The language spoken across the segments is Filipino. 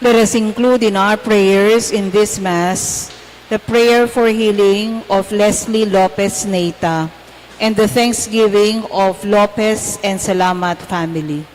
Let us include in our prayers in this Mass the prayer for healing of Leslie Lopez Neita and the thanksgiving of Lopez and Salamat family.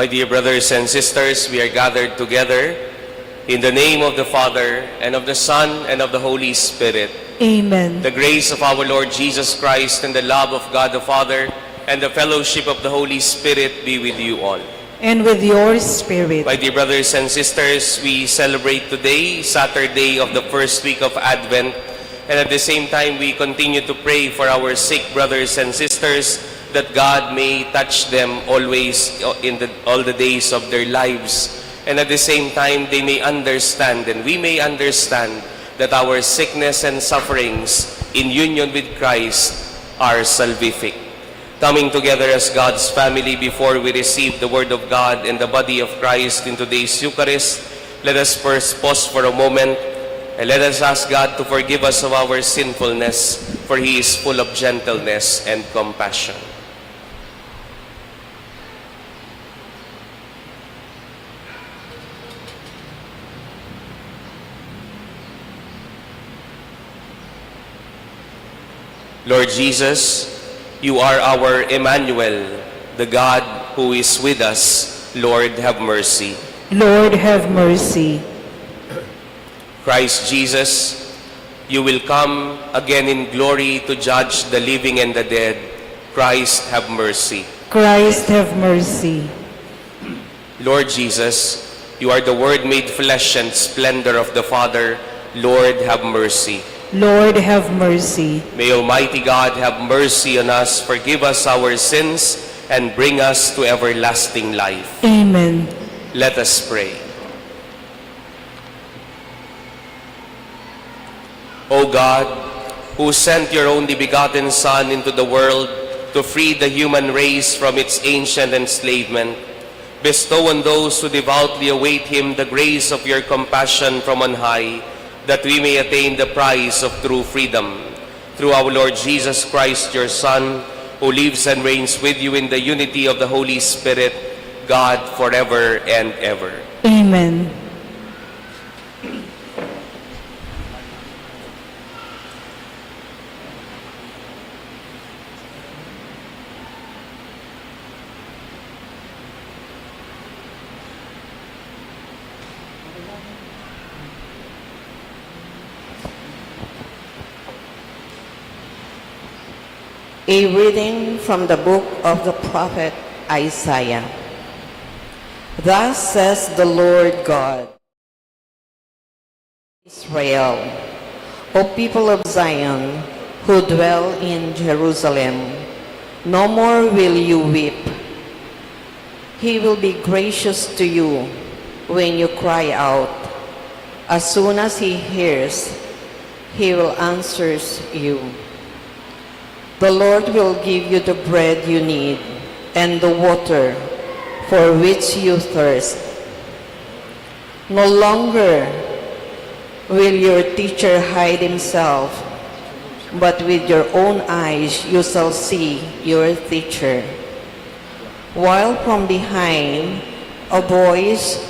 My dear brothers and sisters, we are gathered together in the name of the Father, and of the Son, and of the Holy Spirit. Amen. The grace of our Lord Jesus Christ, and the love of God the Father, and the fellowship of the Holy Spirit be with you all. And with your spirit. My dear brothers and sisters, we celebrate today, Saturday of the first week of Advent, and at the same time we continue to pray for our sick brothers and sisters, that God may touch them always in all the days of their lives. And at the same time, they may understand, and we may understand, that our sickness and sufferings in union with Christ are salvific. Coming together as God's family before we receive the Word of God and the body of Christ in today's Eucharist, let us first pause for a moment and let us ask God to forgive us of our sinfulness, for He is full of gentleness and compassion. Lord Jesus, you are our Emmanuel, the God who is with us. Lord, have mercy. Lord, have mercy. Christ Jesus, you will come again in glory to judge the living and the dead. Christ, have mercy. Christ, have mercy. Lord Jesus, you are the Word made flesh and splendor of the Father. Lord, have mercy. Lord, have mercy. May Almighty God have mercy on us, forgive us our sins, and bring us to everlasting life. Amen. Let us pray. O God, who sent your only begotten Son into the world to free the human race from its ancient enslavement, bestow on those who devoutly await him the grace of your compassion from on high, that we may attain the prize of true freedom. Through our Lord Jesus Christ, your Son, who lives and reigns with you in the unity of the Holy Spirit, God, forever and ever. Amen. A reading from the book of the prophet Isaiah. Thus says the Lord God, Israel, O people of Zion, who dwell in Jerusalem, no more will you weep. He will be gracious to you when you cry out. As soon as he hears, he will answer you. The Lord will give you the bread you need and the water for which you thirst. No longer will your teacher hide himself, but with your own eyes you shall see your teacher. While from behind a voice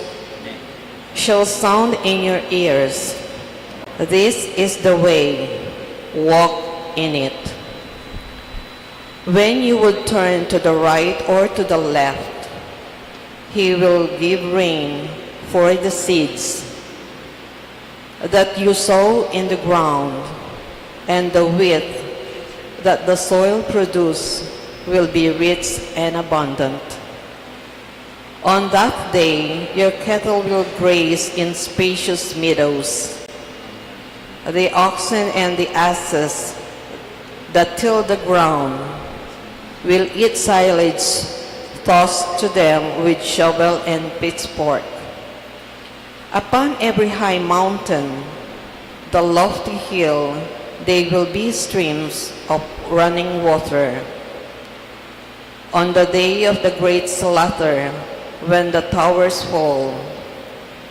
shall sound in your ears, this is the way, walk in it. When you would turn to the right or to the left, he will give rain for the seeds that you sow in the ground, and the wheat that the soil produce will be rich and abundant. On that day, your cattle will graze in spacious meadows. The oxen and the asses that till the ground will eat silage tossed to them with shovel and pitchfork. Upon every high mountain, the lofty hill, there will be streams of running water. On the day of the great slaughter, when the towers fall,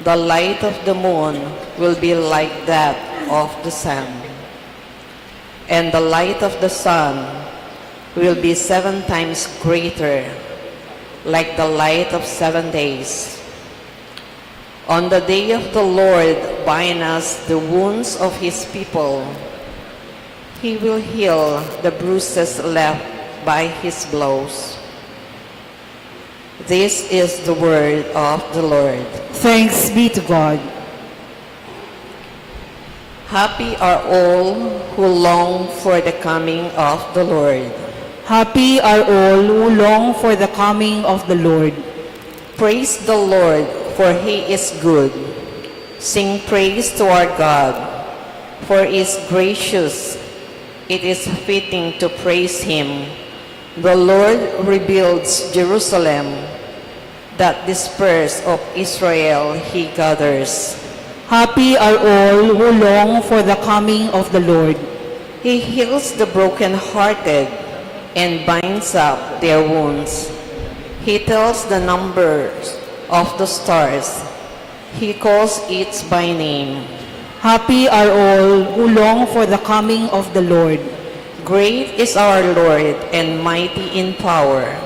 the light of the moon will be like that of the sun, and the light of the sun will be 7 times greater, like the light of 7 days. On the day of the Lord bind us the wounds of his people. He will heal the bruises left by his blows. This is the word of the Lord. Thanks be to God. Happy are all who long for the coming of the Lord. Happy are all who long for the coming of the Lord. Praise the Lord, for he is good. Sing praise to our God, for he is gracious. It is fitting to praise him. The Lord rebuilds Jerusalem, that disperse of Israel he gathers. Happy are all who long for the coming of the Lord. He heals the brokenhearted and binds up their wounds. He tells the numbers of the stars. He calls each by name. Happy are all who long for the coming of the Lord. Great is our Lord and mighty in power.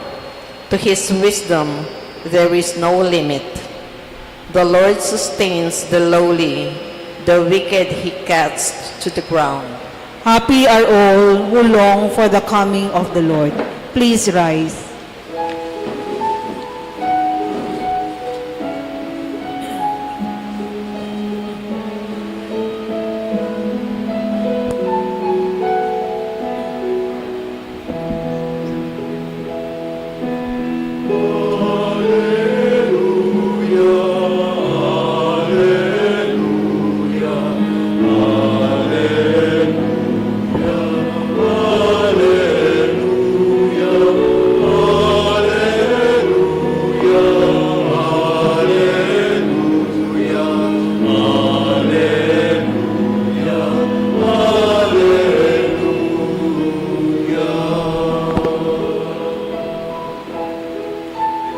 To his wisdom there is no limit. The Lord sustains the lowly, the wicked he casts to the ground. Happy are all who long for the coming of the Lord. Please rise.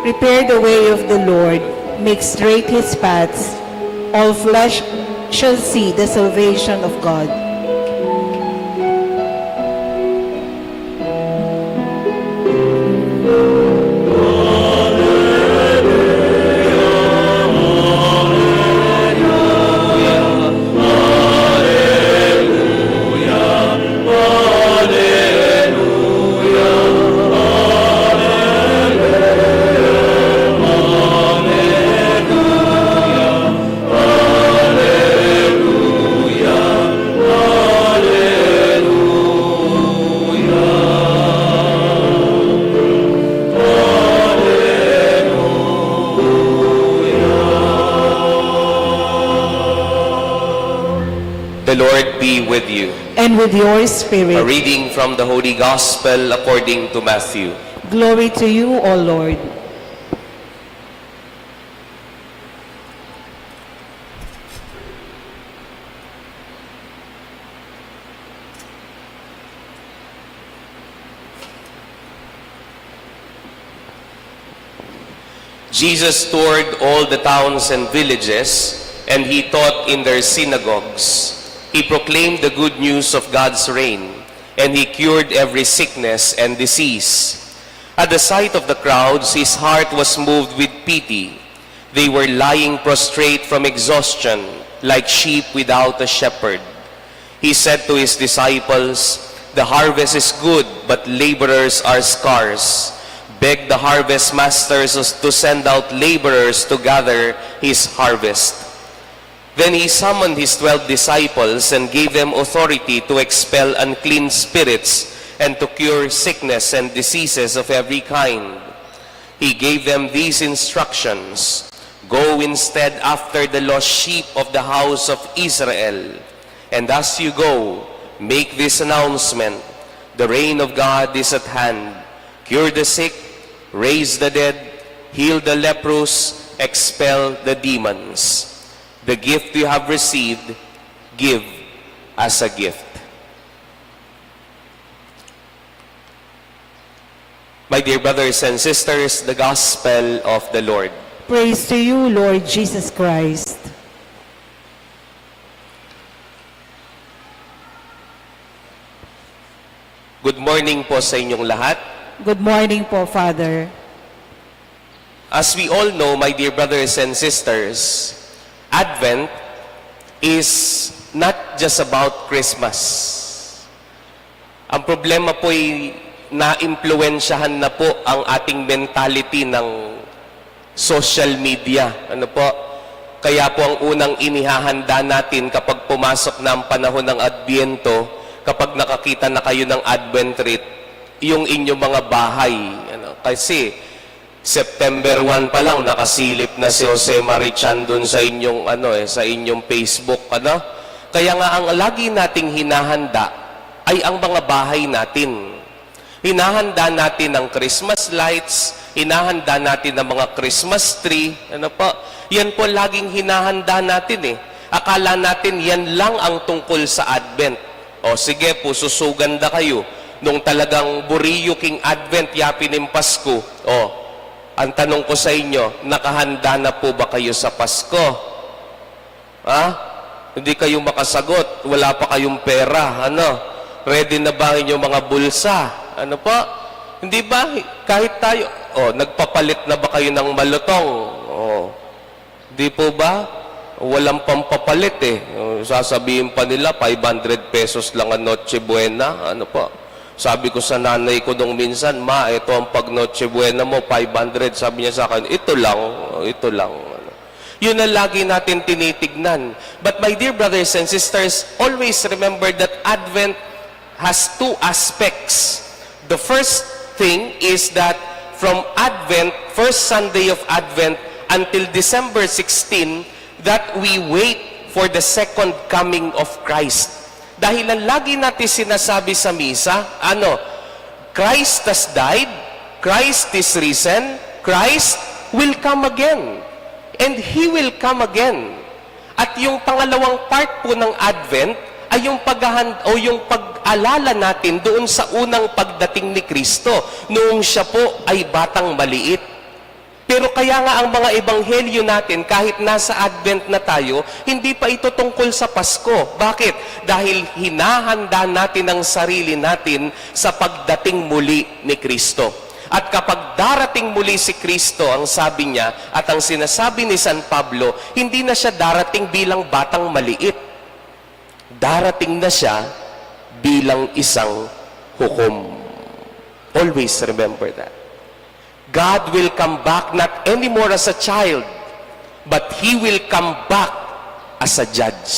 Prepare the way of the Lord, make straight his paths. All flesh shall see the salvation of God. The Lord be with you. And with your A spirit. reading from the Holy Gospel according to Matthew. Glory to you, O Lord. Jesus toured all the towns and villages, and he taught in their synagogues. He proclaimed the good news of God's reign, and he cured every sickness and disease. At the sight of the crowds, his heart was moved with pity. They were lying prostrate from exhaustion, like sheep without a shepherd. He said to his disciples, "The harvest is good, but laborers are scarce. Beg the harvest masters to send out laborers to gather his harvest." Then he summoned his 12 disciples and gave them authority to expel unclean spirits and to cure sickness and diseases of every kind. He gave them these instructions: "Go instead after the lost sheep of the house of Israel. And as you go, make this announcement: the reign of God is at hand. Cure the sick, raise the dead, heal the leprous, expel the demons. The gift you have received, give as a gift." My dear brothers and sisters, the Gospel of the Lord. Praise to you, Lord Jesus Christ. Good morning po sa inyong lahat. Good morning po, Father. As we all know, my dear brothers and sisters, Advent is not just about Christmas. Ang problema po ay na-impluwensyahan na po ang ating mentality ng social media. Ano po? Kaya po ang unang inihahanda natin kapag pumasok na ang panahon ng Adbyento, kapag nakakita na kayo ng Advent wreath, yung inyong mga bahay. Kasi September 1 pa lang nakasilip na si Jose Marichan doon sa inyong sa inyong Facebook, Kaya nga ang lagi nating hinahanda ay ang mga bahay natin. Hinahanda natin ang Christmas lights, hinahanda natin ang mga Christmas tree, Yan po laging hinahanda natin Akala natin yan lang ang tungkol sa Advent. O sige po, susuganda kayo nung talagang Buriyo King Advent, yapin ng Pasko. Ang tanong ko sa inyo, nakahanda na po ba kayo sa Pasko? Hindi kayo makasagot, wala pa kayong pera, Ready na ba inyong mga bulsa? Hindi ba? Kahit tayo, nagpapalit na ba kayo ng malutong? Hindi po ba? walang pampapalit eh. Sasabihin pa nila, 500 pesos lang ang Noche Buena. Ano pa? Sabi ko sa nanay ko nung minsan, Ma, ito ang pag Noche Buena mo, 500. Sabi niya sa akin, ito lang, ito lang. Yun ang lagi natin tinitignan. But my dear brothers and sisters, always remember that Advent has two aspects. The first thing is that from Advent, first Sunday of Advent, until December 16, that we wait for the second coming of Christ. Dahil ang lagi natin sinasabi sa misa, Christ has died, Christ is risen, Christ will come again. And He will come again. At yung pangalawang part po ng Advent ay yung yung pag-alala natin doon sa unang pagdating ni Kristo noong siya po ay batang maliit. Pero kaya nga ang mga ebanghelyo natin, kahit nasa Advent na tayo, hindi pa ito tungkol sa Pasko. Bakit? Dahil hinahanda natin ang sarili natin sa pagdating muli ni Kristo. At kapag darating muli si Kristo, ang sabi niya, at ang sinasabi ni San Pablo, hindi na siya darating bilang batang maliit. Darating na siya bilang isang hukom. Always remember that. God will come back not anymore as a child, but He will come back as a judge.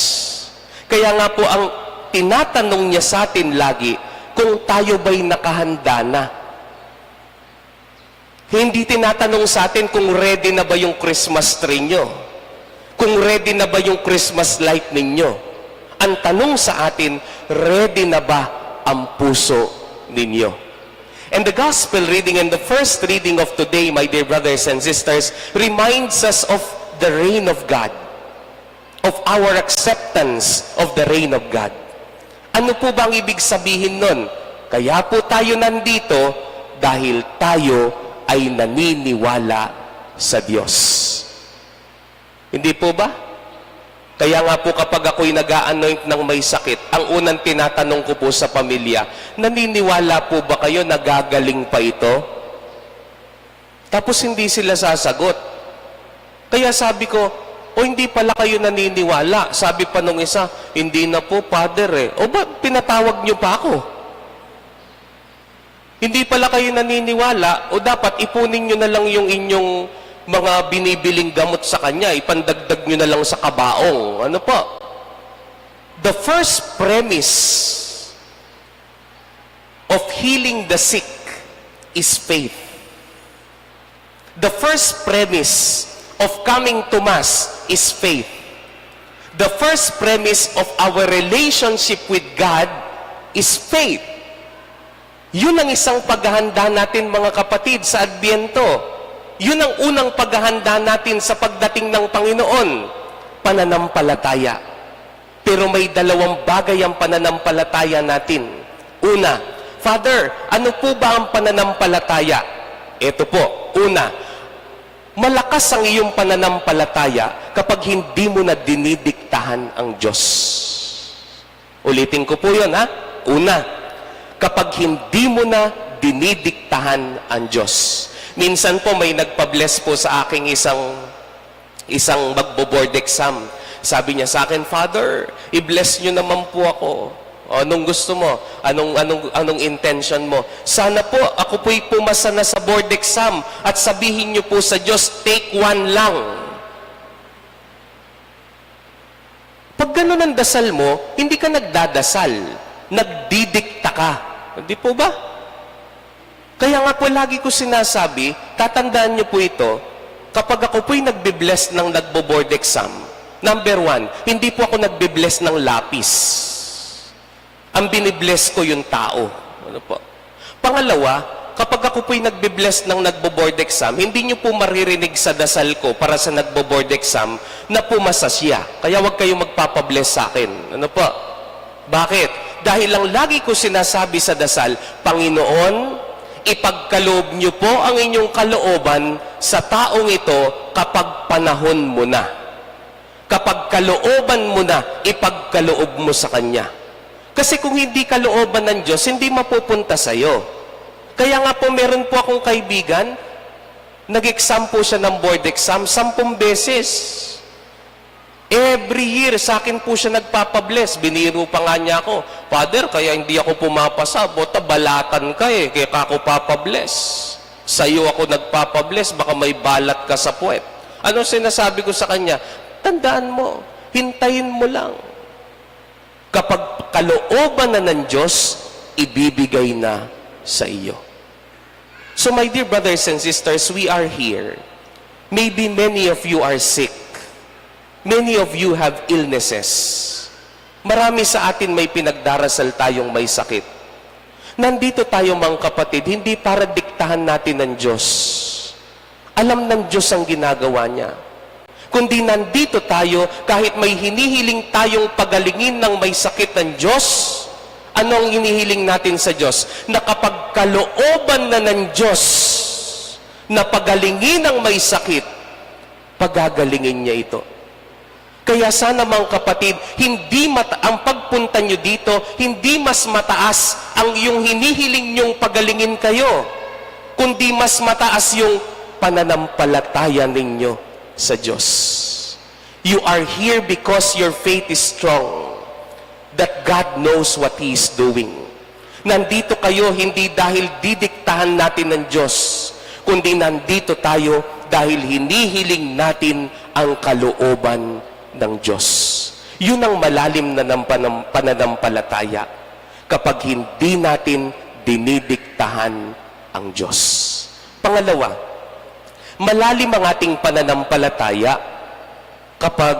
Kaya nga po ang tinatanong niya sa atin lagi, kung tayo ba'y nakahanda na. Hindi tinatanong sa atin kung ready na ba yung Christmas tree nyo. Kung ready na ba yung Christmas light ninyo. Ang tanong sa atin, ready na ba ang puso ninyo? And the gospel reading and the first reading of today, my dear brothers and sisters, reminds us of the reign of God, of our acceptance of the reign of God. Ano po bang ibig sabihin nun? Kaya po tayo nandito dahil tayo ay naniniwala sa Diyos. Hindi po ba? Kaya nga po kapag ako'y nag-a-anoint ng may sakit, ang unang tinatanong ko po sa pamilya, naniniwala po ba kayo na gagaling pa ito? Tapos hindi sila sasagot. Kaya sabi ko, hindi pala kayo naniniwala. Sabi pa nung isa, hindi na po, Father eh. O ba, pinatawag niyo pa ako? Hindi pala kayo naniniwala, o dapat ipunin nyo na lang yung inyong mga binibiling gamot sa kanya, ipandagdag nyo na lang sa kabaong. Ano po? The first premise of healing the sick is faith. The first premise of coming to Mass is faith. The first premise of our relationship with God is faith. Yun ang isang paghahanda natin, mga kapatid, sa Adbyento. Yun ang unang paghahanda natin sa pagdating ng Panginoon, pananampalataya. Pero may dalawang bagay ang pananampalataya natin. Una, Father, ano po ba ang pananampalataya? Ito po, una, malakas ang iyong pananampalataya kapag hindi mo na dinidiktahan ang Diyos. Ulitin ko po yun, ha? Una, kapag hindi mo na dinidiktahan ang Diyos. Minsan po may nagpa-bless po sa aking isang magbo-board exam. Sabi niya sa akin, Father, i-bless niyo naman po ako. Anong gusto mo? Anong intention mo? Sana po ako po'y pumasa na sa board exam at sabihin niyo po sa Diyos, take one lang. Pag ganun ang dasal mo, hindi ka nagdadasal. Nagdidikta ka. Hindi po ba? Kaya nga po lagi ko sinasabi, tatandaan niyo po ito, kapag ako po'y nagbe-bless ng nagbo-board exam, number one, hindi po ako nagbe-bless ng lapis. Ang binibless ko yung tao. Ano po? Pangalawa, kapag ako po'y nagbe-bless ng nagbo-board exam, hindi niyo po maririnig sa dasal ko para sa nagbo-board exam na pumasa siya. Kaya huwag kayong magpapabless sa akin. Ano po? Bakit? Dahil lang lagi ko sinasabi sa dasal, Panginoon, ipagkaloob niyo po ang inyong kalooban sa taong ito kapag panahon mo na. Kapag kalooban mo na, ipagkaloob mo sa Kanya. Kasi kung hindi kalooban ng Diyos, hindi mapupunta sa iyo. Kaya nga po meron po akong kaibigan, nag-exam po siya ng board exam 10 beses. Every year, sa akin po siya nagpapabless. Biniro pa nga niya ako, Father, kaya hindi ako pumapasa. Bota, balatan ka eh, kaya ako papabless. Sa'yo ako nagpapabless, baka may balat ka sa puwet. Ano sinasabi ko sa kanya? Tandaan mo, hintayin mo lang. Kapag kalooban na ng Diyos, ibibigay na sa iyo. So my dear brothers and sisters, we are here. Maybe many of you are sick. Many of you have illnesses. Marami sa atin may pinagdarasal tayong may sakit. Nandito tayo mga kapatid, hindi para diktahan natin ng Diyos. Alam ng Diyos ang ginagawa niya. Kundi nandito tayo, kahit may hinihiling tayong pagalingin ng may sakit ng Diyos, ano ang hinihiling natin sa Diyos? Na kapag kalooban na ng Diyos, na pagalingin ang may sakit, pagagalingin niya ito. Kaya sana mga kapatid, ang pagpunta nyo dito, hindi mas mataas ang yung hinihiling nyong pagalingin kayo, kundi mas mataas yung pananampalataya ninyo sa Diyos. You are here because your faith is strong, that God knows what He is doing. Nandito kayo hindi dahil didiktahan natin ng Diyos, kundi nandito tayo dahil hinihiling natin ang kalooban ng Diyos. Yun ang malalim na ng pananampalataya kapag hindi natin dinidiktahan ang Diyos. Pangalawa, malalim ang ating pananampalataya kapag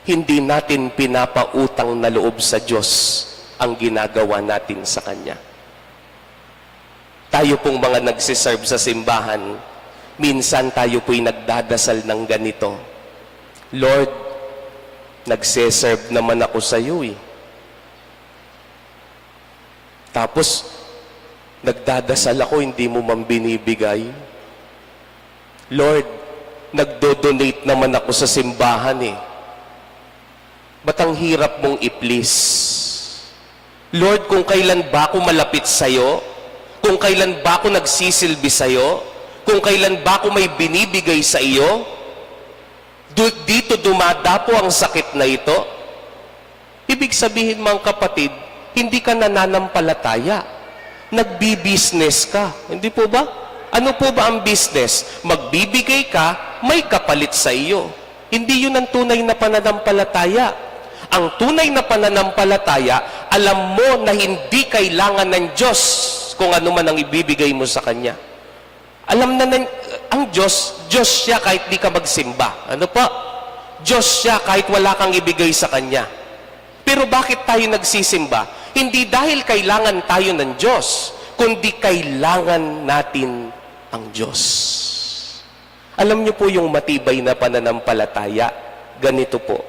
hindi natin pinapautang na loob sa Diyos ang ginagawa natin sa Kanya. Tayo pong mga nagsiserve sa simbahan, minsan tayo po'y nagdadasal ng ganito, Lord, nagsiserve naman ako sa iyo eh. Tapos, nagdadasal ako, hindi mo man binibigay. Lord, nagdo-donate naman ako sa simbahan eh. Ba't ang hirap mong i-please? Lord, kung kailan ba ako malapit sa iyo, kung kailan ba ako nagsisilbi sa iyo, kung kailan ba ako may binibigay sa iyo, dito dumadapo ang sakit na ito. Ibig sabihin mga kapatid, hindi ka nananampalataya. Nagbi-business ka. Hindi po ba? Ano po ba ang business? Magbibigay ka, may kapalit sa iyo. Hindi yun ang tunay na pananampalataya. Ang tunay na pananampalataya, alam mo na hindi kailangan ng Diyos kung ano man ang ibibigay mo sa Kanya. Alam na ang Diyos siya kahit di ka magsimba. Ano pa? Diyos siya kahit wala kang ibigay sa Kanya. Pero bakit tayo nagsisimba? Hindi dahil kailangan tayo ng Diyos, kundi kailangan natin ang Diyos. Alam niyo po yung matibay na pananampalataya, ganito po.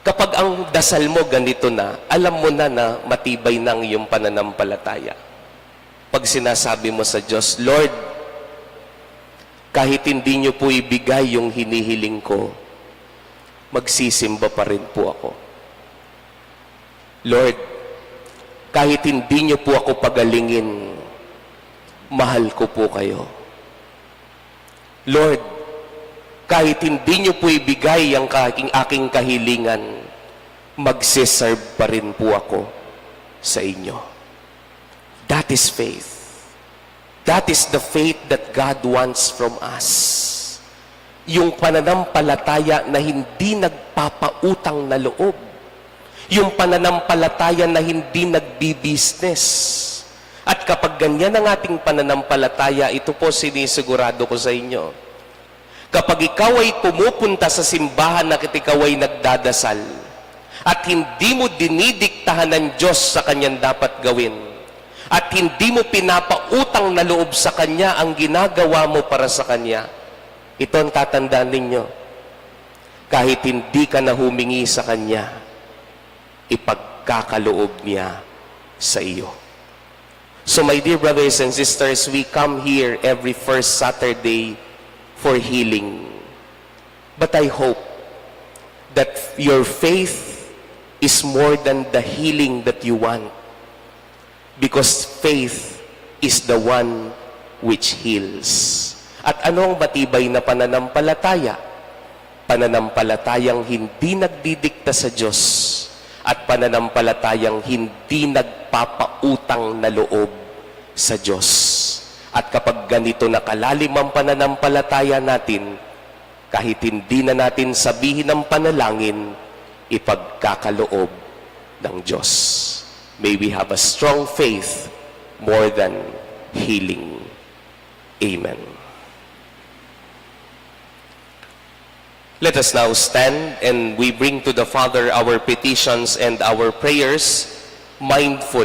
Kapag ang dasal mo ganito na, alam mo na matibay na ang iyong pananampalataya. Pag sinasabi mo sa Diyos, Lord, kahit hindi niyo po ibigay yung hinihiling ko, magsisimba pa rin po ako. Lord, kahit hindi niyo po ako pagalingin, mahal ko po kayo. Lord, kahit hindi niyo po ibigay ang aking kahilingan, magsiserve pa rin po ako sa inyo. That is faith. That is the faith that God wants from us. Yung pananampalataya na hindi nagpapautang na loob. Yung pananampalataya na hindi nagbi-business. At kapag ganyan ang ating pananampalataya, ito po sinisigurado ko sa inyo. Kapag ikaw ay pumupunta sa simbahan at ikaw ay nagdadasal, at hindi mo dinidiktahan ng Diyos sa Kanyang dapat gawin, at hindi mo pinapautang na loob sa Kanya ang ginagawa mo para sa Kanya, ito ang tatandaan ninyo. Kahit hindi ka na humingi sa Kanya, ipagkakaloob niya sa iyo. So my dear brothers and sisters, we come here every first Saturday for healing. But I hope that your faith is more than the healing that you want. Because faith is the one which heals. At ano ang matibay na pananampalataya? pananampalatayang hindi nagdidikta sa Diyos at pananampalatayang hindi nagpapautang na loob sa Diyos. At kapag ganito na kalalim ang pananampalataya natin, kahit hindi na natin sabihin ng panalangin, ipagkakaloob ng Diyos. May we have a strong faith more than healing. Amen. Let us now stand and we bring to the Father our petitions and our prayers, mindful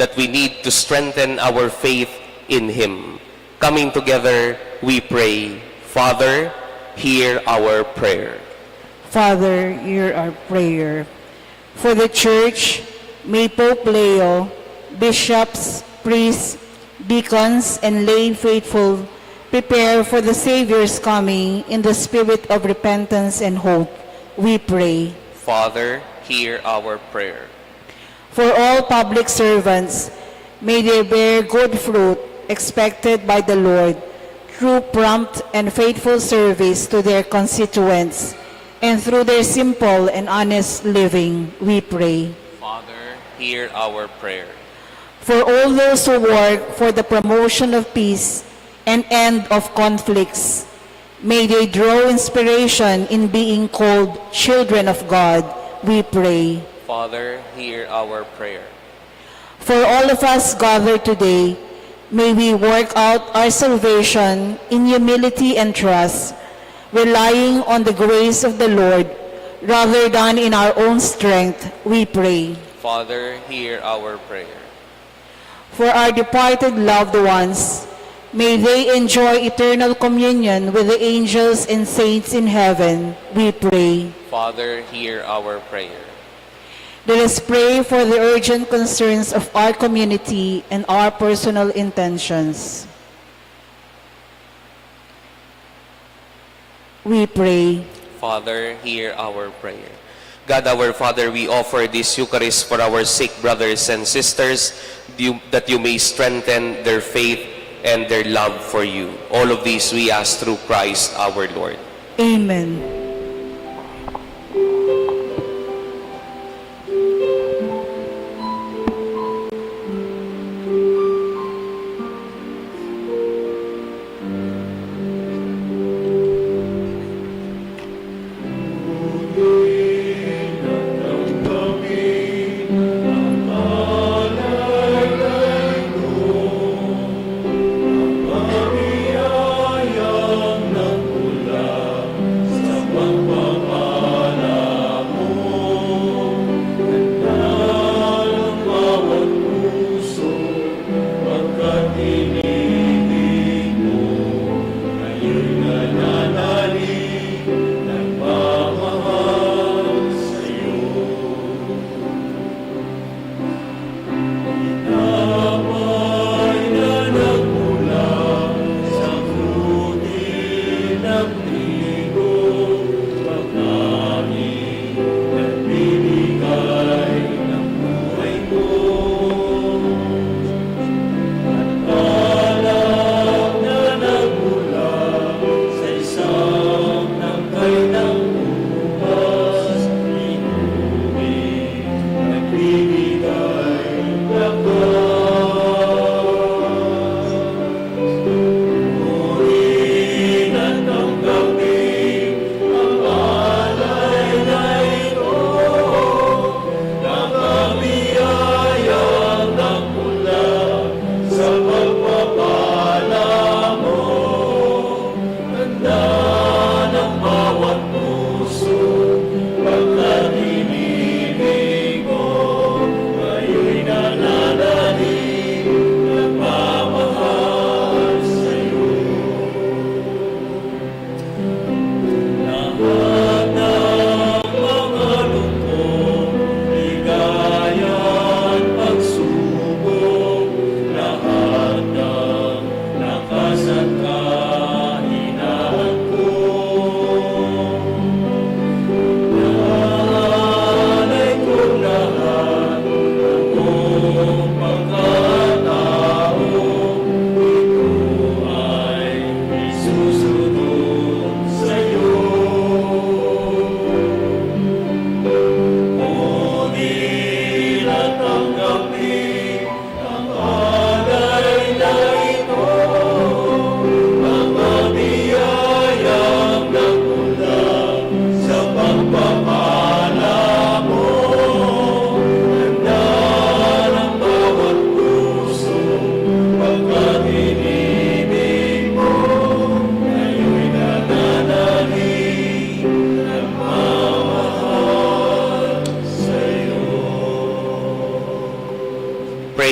that we need to strengthen our faith in Him. Coming together, we pray, Father, hear our prayer. Father, hear our prayer. For the Church, may Pope Leo, bishops, priests, deacons, and lay faithful prepare for the Savior's coming in the spirit of repentance and hope, we pray. Father, hear our prayer. For all public servants, may they bear good fruit expected by the Lord through prompt and faithful service to their constituents, and through their simple and honest living, we pray. Father, hear our prayer. For all those who work for the promotion of peace and end of conflicts, may they draw inspiration in being called children of God, we pray. Father, hear our prayer. For all of us gathered today, may we work out our salvation in humility and trust, relying on the grace of the Lord rather than in our own strength, we pray. Father, hear our prayer. For our departed loved ones, may they enjoy eternal communion with the angels and saints in heaven, we pray. Father, hear our prayer. Let us pray for the urgent concerns of our community and our personal intentions. We pray. Father, hear our prayer. God, our Father, we offer this Eucharist for our sick brothers and sisters, that you may strengthen their faith and their love for you. All of these we ask through Christ our Lord. Amen.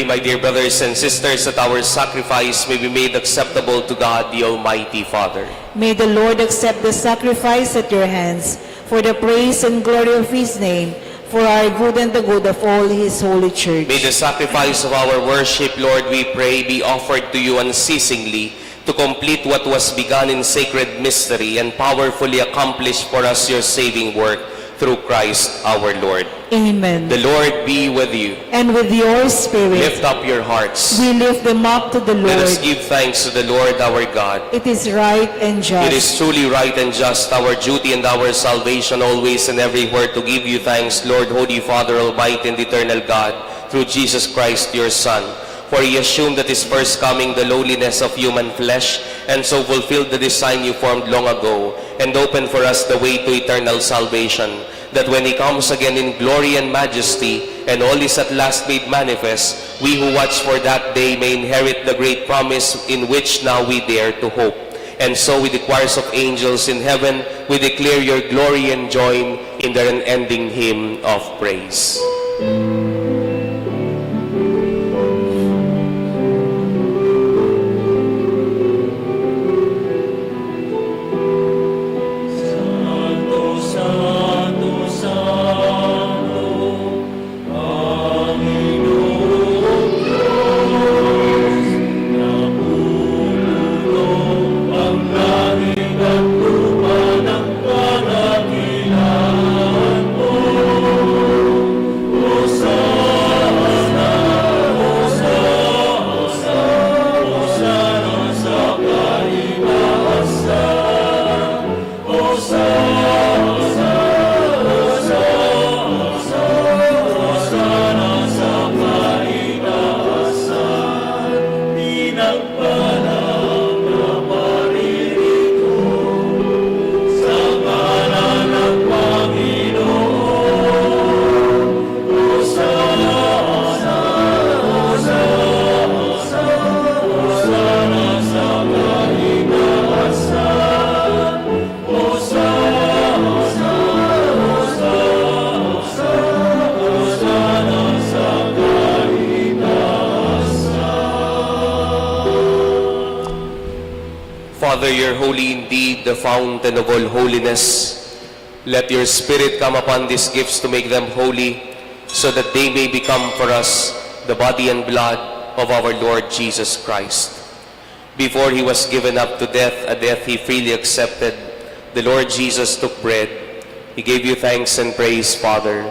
my dear brothers and sisters, that our sacrifice may be made acceptable to God, the Almighty Father. May the Lord accept the sacrifice at your hands for the praise and glory of his name, for our good and the good of all his holy church. May the sacrifice of our worship, Lord, we pray, be offered to you unceasingly, to complete what was begun in sacred mystery and powerfully accomplish for us your saving work through Christ our Lord. Amen. The Lord be with you. And with your spirit, Lift up your hearts. we lift them up to the Let us Lord. give thanks to the Lord our God. It is right and just. It is truly right and just, our duty and our salvation, always and everywhere, to give you thanks, Lord, Holy Father, Almighty and Eternal God, through Jesus Christ, your Son. For he assumed at his first coming the lowliness of human flesh, and so fulfilled the design you formed long ago, and opened for us the way to eternal salvation, that when he comes again in glory and majesty, and all is at last made manifest, we who watch for that day may inherit the great promise in which now we dare to hope. And so with the choirs of angels in heaven, we declare your glory and join in the unending hymn of praise. Father, you're holy indeed, the fountain of all holiness. Let your Spirit come upon these gifts to make them holy, so that they may become for us the body and blood of our Lord Jesus Christ. Before he was given up to death, a death he freely accepted, the Lord Jesus took bread. He gave you thanks and praise, Father.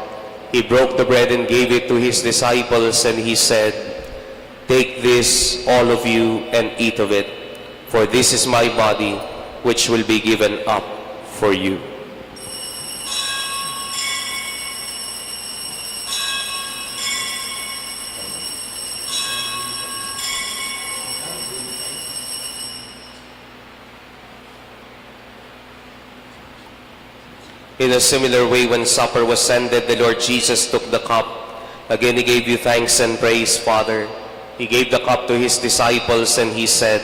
He broke the bread and gave it to his disciples, and he said, "Take this, all of you, and eat of it. For this is my body, which will be given up for you." In a similar way, when supper was ended, the Lord Jesus took the cup. Again, he gave you thanks and praise, Father. He gave the cup to his disciples, and he said,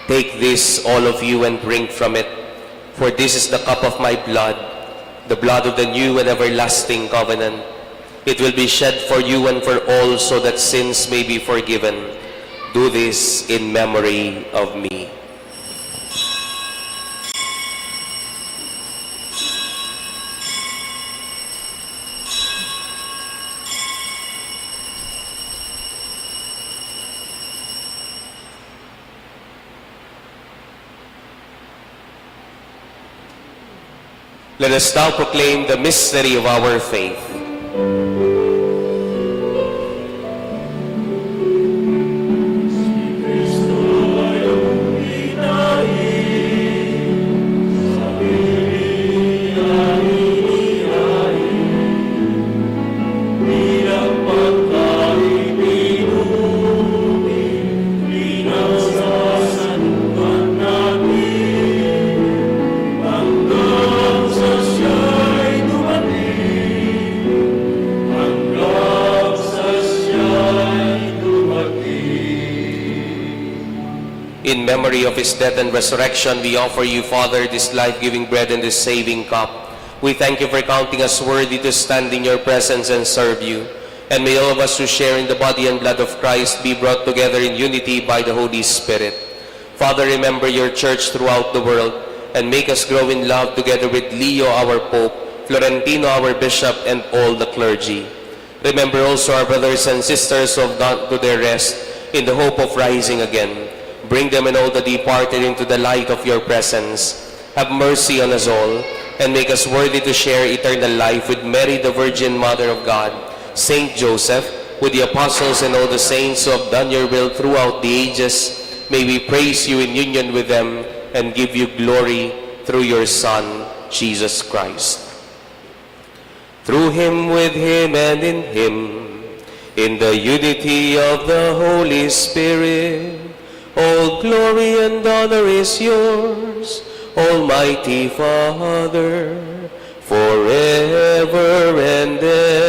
"Take this, all of you, and drink from it. For this is the cup of my blood, the blood of the new and everlasting covenant. It will be shed for you and for all, so that sins may be forgiven. Do this in memory of me." Let us now proclaim the mystery of our faith. In memory of his death and resurrection, we offer you, Father, this life-giving bread and this saving cup. We thank you for counting us worthy to stand in your presence and serve you. And may all of us who share in the body and blood of Christ be brought together in unity by the Holy Spirit. Father, remember your church throughout the world, and make us grow in love together with Leo, our Pope, Florentino, our Bishop, and all the clergy. Remember also our brothers and sisters who have gone to their rest in the hope of rising again. Bring them and all the departed into the light of your presence. Have mercy on us all, and make us worthy to share eternal life with Mary, the Virgin Mother of God, Saint Joseph, with the apostles and all the saints who have done your will throughout the ages. May we praise you in union with them and give you glory through your Son, Jesus Christ. Through him, with him, and in him, in the unity of the Holy Spirit, all glory and honor is yours, Almighty Father, forever and ever.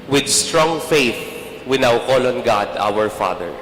With strong faith, we now call on God, our Father.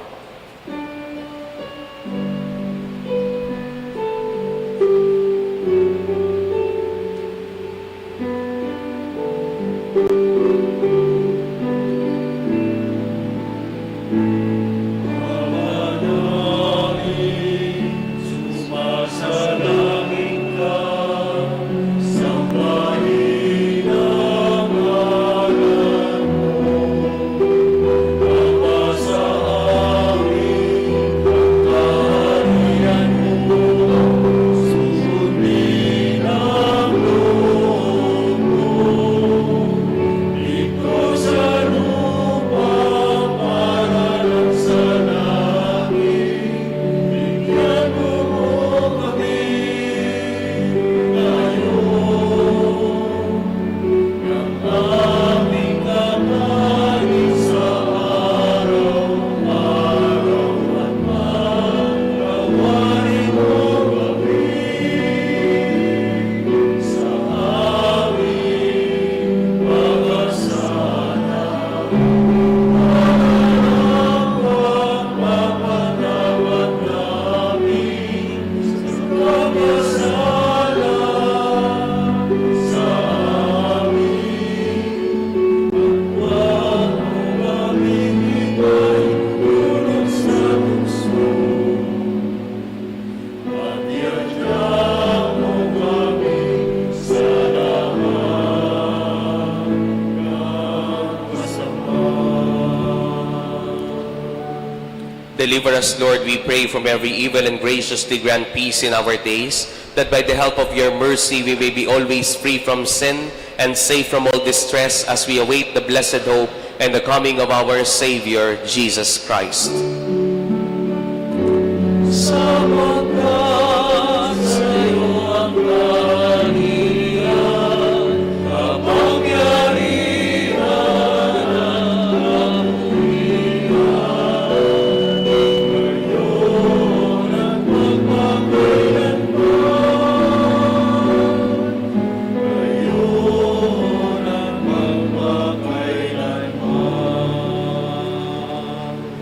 Deliver us, Lord, we pray, from every evil, and graciously grant peace in our days, that by the help of your mercy we may be always free from sin and safe from all distress as we await the blessed hope and the coming of our Savior, Jesus Christ.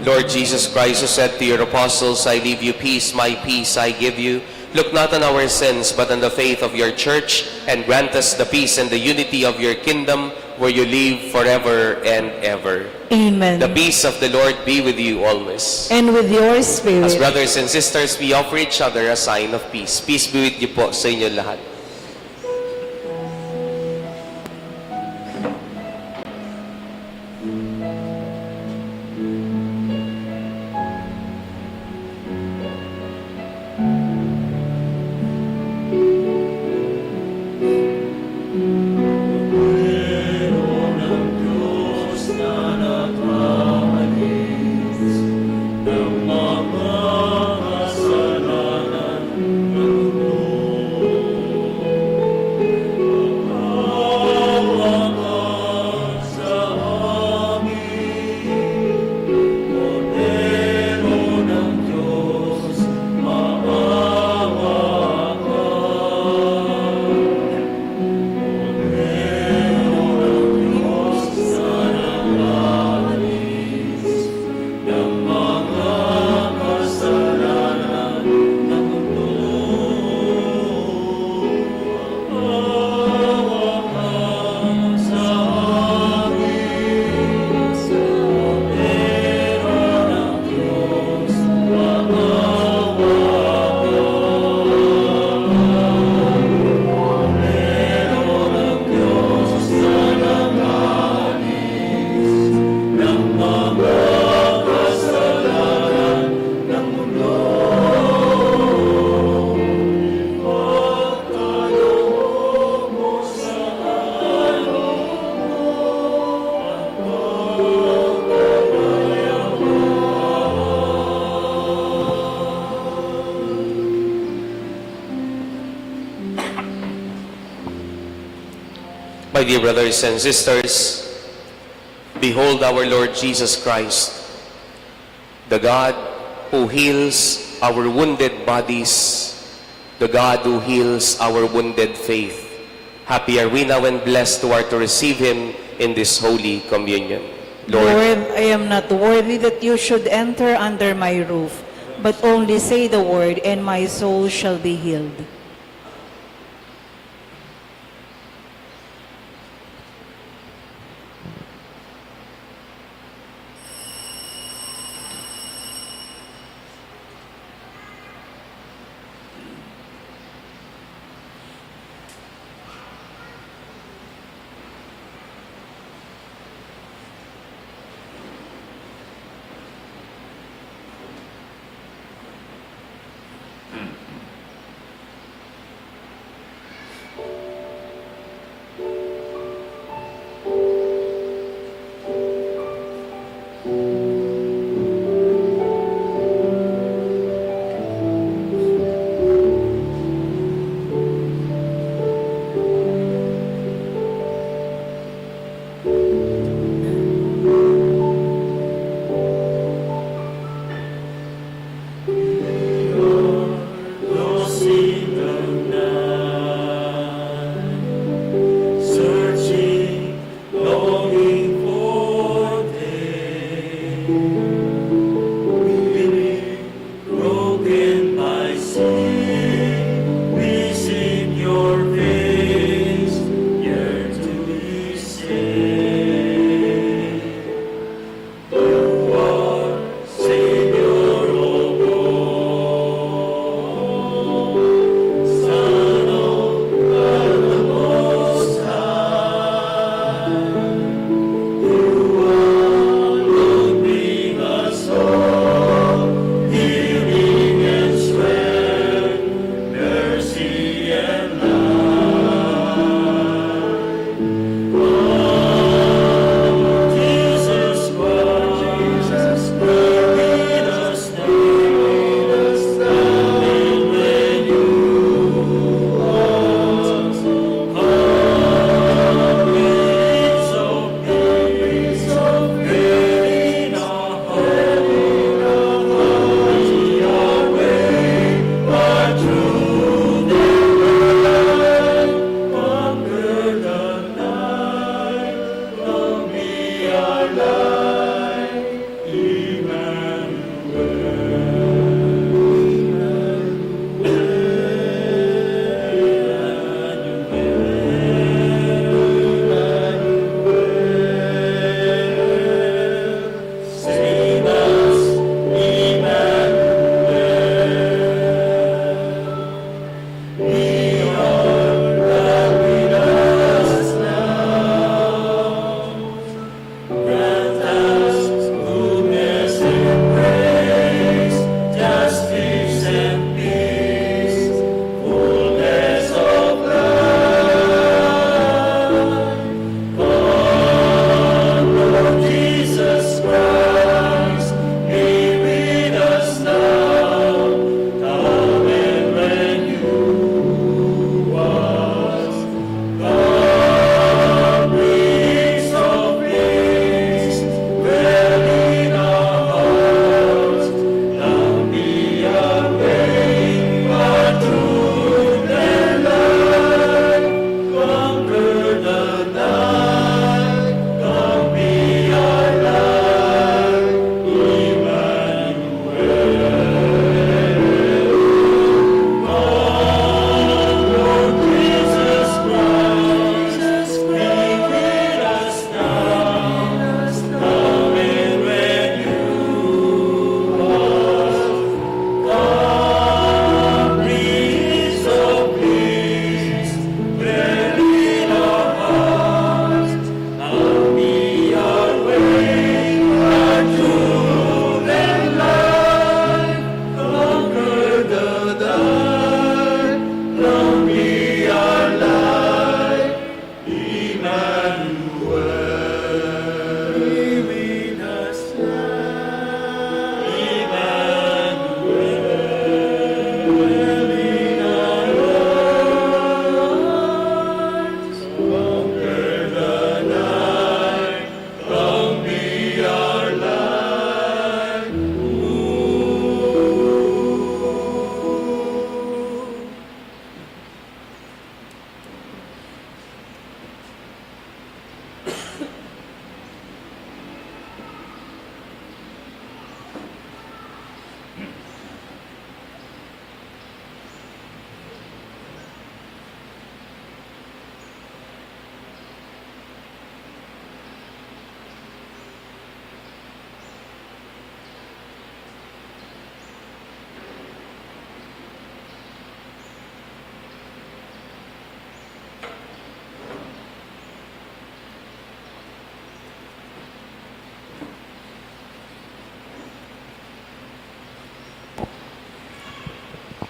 Lord Jesus Christ, who said to your apostles, I leave you peace, my peace I give you. Look not on our sins, but on the faith of your church, and grant us the peace and the unity of your kingdom, where you live forever and ever. Amen. The peace of the Lord be with you always. And with your spirit. As brothers and sisters, we offer each other a sign of peace. Peace be with you po sa inyo lahat. dear brothers and sisters, behold our Lord Jesus Christ, the God who heals our wounded bodies, the God who heals our wounded faith. Happy are we now and blessed who are to receive Him in this Holy Communion. Lord, I am not worthy that you should enter under my roof, but only say the word, and my soul shall be healed.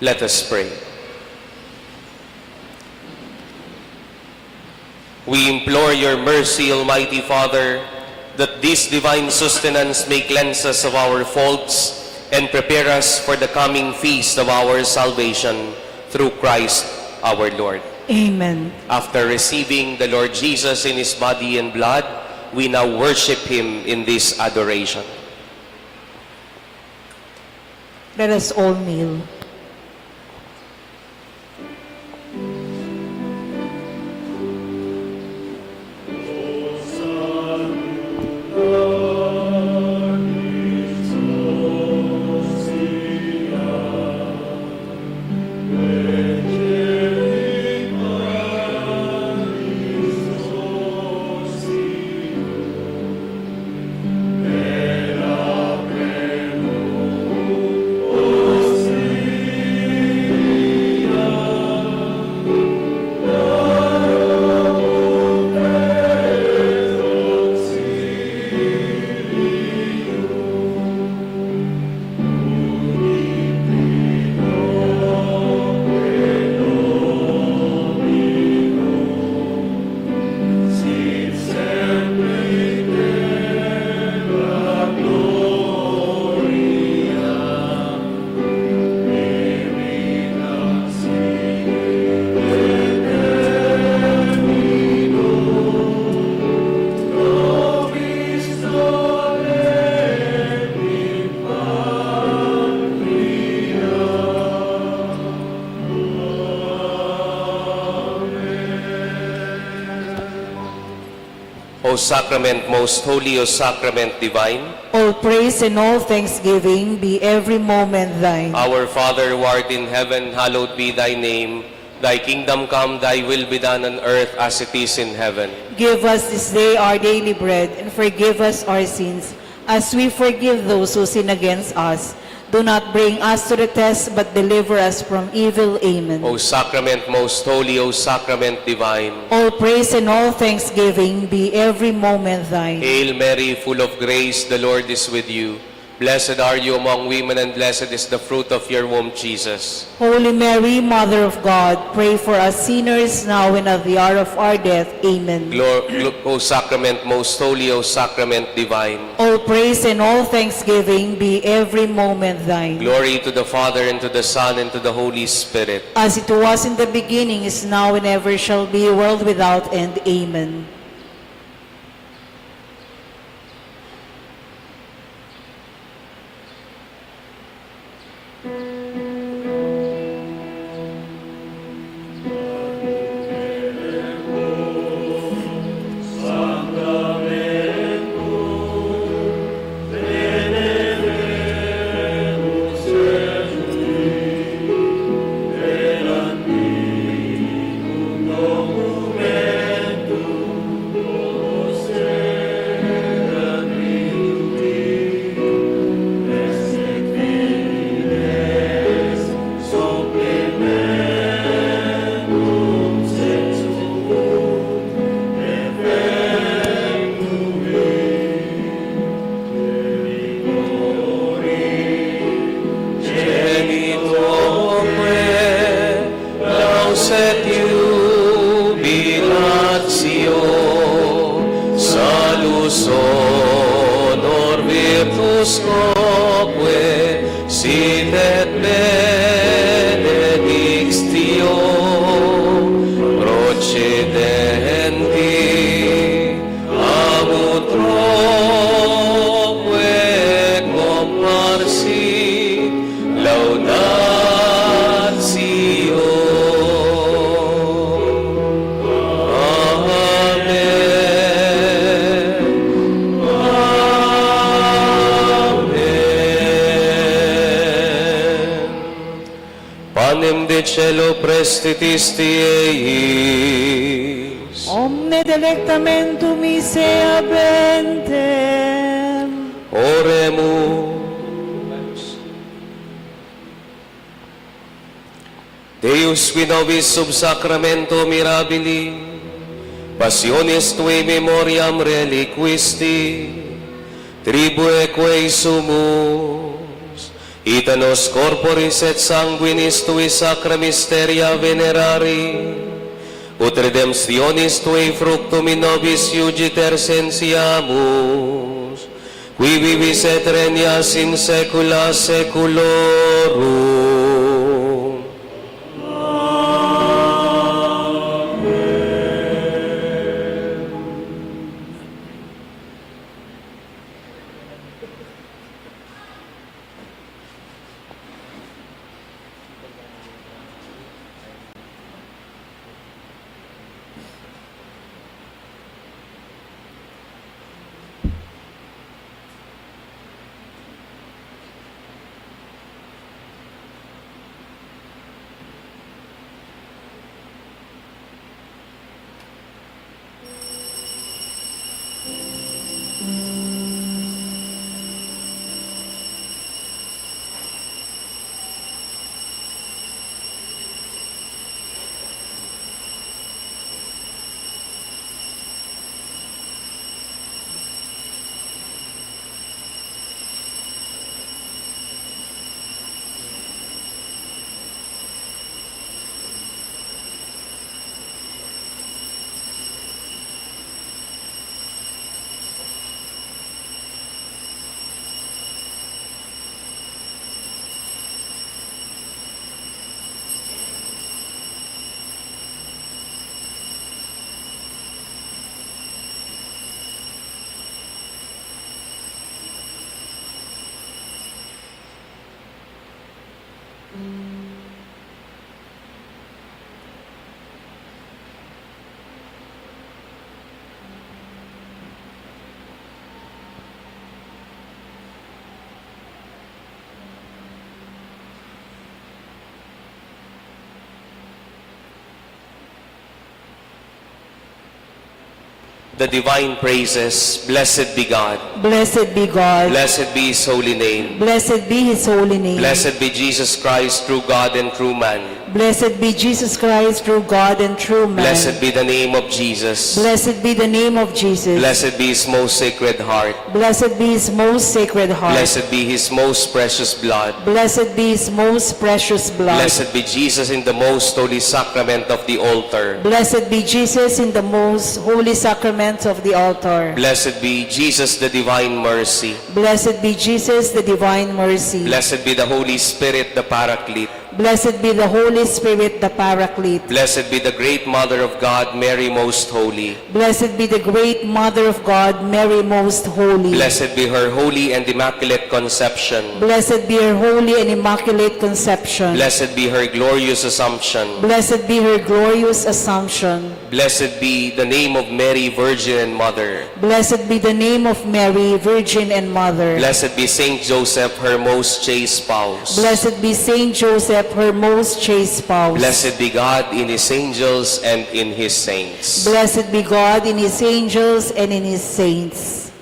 Let us pray. We implore your mercy, Almighty Father, that this divine sustenance may cleanse us of our faults and prepare us for the coming feast of our salvation through Christ our Lord. Amen. After receiving the Lord Jesus in His body and blood, we now worship Him in this adoration. Let us all kneel. O Sacrament most holy, O Sacrament divine, All praise and all thanksgiving be every moment thine. our Father who art in heaven, hallowed be thy name. Thy kingdom come, thy will be done on earth as it is in heaven. Give us this day our daily bread, and forgive us our sins, as we forgive those who sin against us. Do not bring us to the test, but deliver us from evil. Amen. O Sacrament most holy, O Sacrament divine, All praise and all thanksgiving be every moment thine. Hail Mary, full of grace, the Lord is with you. Blessed are you among women, and blessed is the fruit of your womb, Jesus. Holy Mary, Mother of God, pray for us sinners now and at the hour of our death. Amen. O Sacrament most holy, O Sacrament divine, All praise and all thanksgiving be every moment thine. glory to the Father, and to the Son, and to the Holy Spirit. As it was in the beginning, is now, and ever shall be, world without end. Amen. Cielo prestitisti eis. Omne delectamentum se abentem. Oremus. Deus qui nobis sub sacramento mirabili, passionis tui memoriam reliquisti, tribue quae sumus, Ita nos corporis et sanguinis tui sacra mysteria venerari, ut redemptionis tui fructum in nobis iugiter sensiamus, qui vivis et regnas in saecula saeculorum. The divine praises, blessed be God, Blessed be God. blessed be His holy name, Blessed be His holy name. blessed be Jesus Christ, true God and true man, Blessed be Jesus Christ, true God and true man. blessed be the name of Jesus, Blessed be the name of Jesus. blessed be His most sacred heart, Blessed be His most sacred heart. blessed be His most precious blood, Blessed be His most precious blood. blessed be Jesus in the most holy sacrament of the altar, Blessed be Jesus in the most holy sacrament of the altar. blessed be Jesus the divine mercy, Blessed be Jesus, the divine mercy. blessed be the Holy Spirit the Paraclete, Blessed be the Holy Spirit, the Paraclete. blessed be the great Mother of God, Mary most holy, Blessed be the great Mother of God, Mary most holy. blessed be her holy and immaculate conception, Blessed be her holy and immaculate conception. blessed be her glorious assumption, Blessed be her glorious assumption. blessed be the name of Mary, Virgin and Mother, Blessed be the name of Mary, Virgin and Mother. blessed be Saint Joseph, her most chaste spouse, Blessed be Saint Joseph, her most chaste spouse. blessed be God in His angels and in His saints. Blessed be God in His angels and in His saints.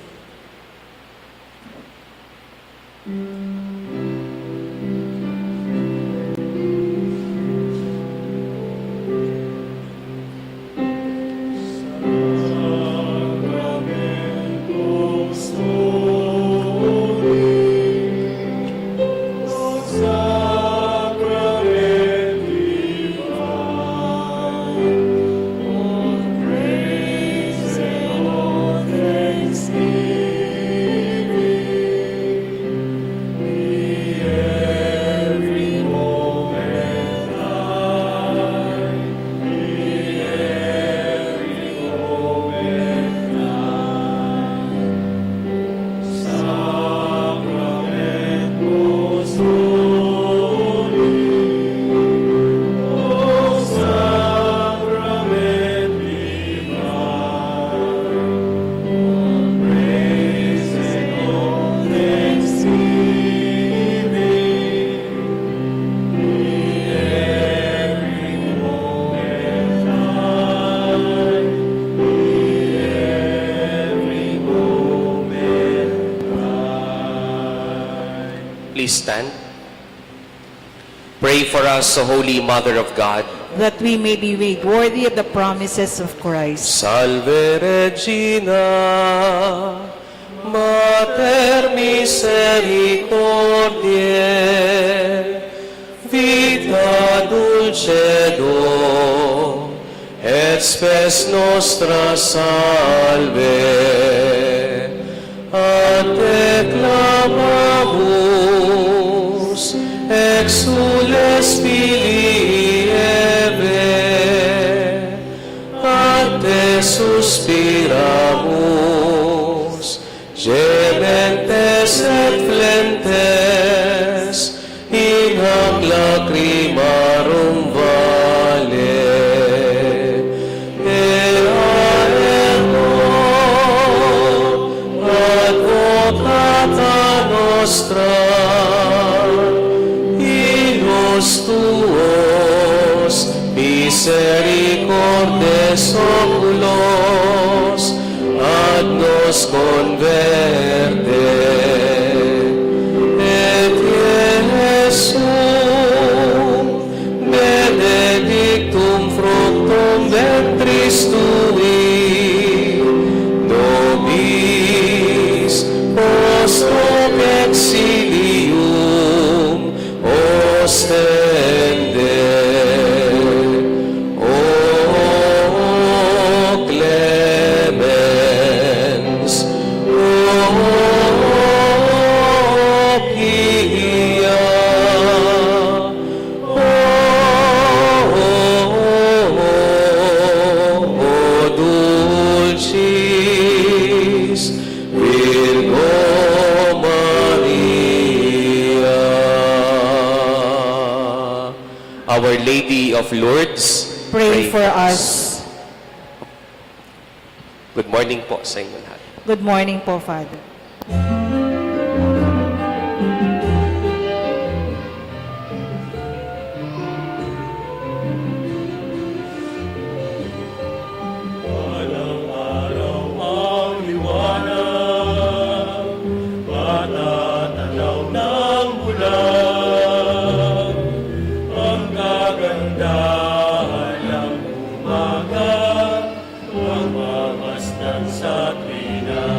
Please stand. Pray for us, O Holy Mother of God. That we may be made worthy of the promises of Christ. Salve Regina, Mater misericordiae, vita dulcedo, et spes nostra salve. A te clamamus, exules filii Eve, a te suspiramus, gementes et flentes, in hac lacrimarum vale. Ea ergo, advocata nostra, inos tuos, misericordes oculos, ad nos converte. Et Iesum, benedictum fructum ventris tui, nobis post hoc exilium ostende. O clemens, o pia, o dulcis Virgo Maria. Our Lady of Lourdes, Pray for us. Good morning po sa inyo lahat. Good morning po, Father. Walang araw ang liwanag, matatanaw ng bulan, ang kagandahan ng umaga, ang mamasdan sa tuwina.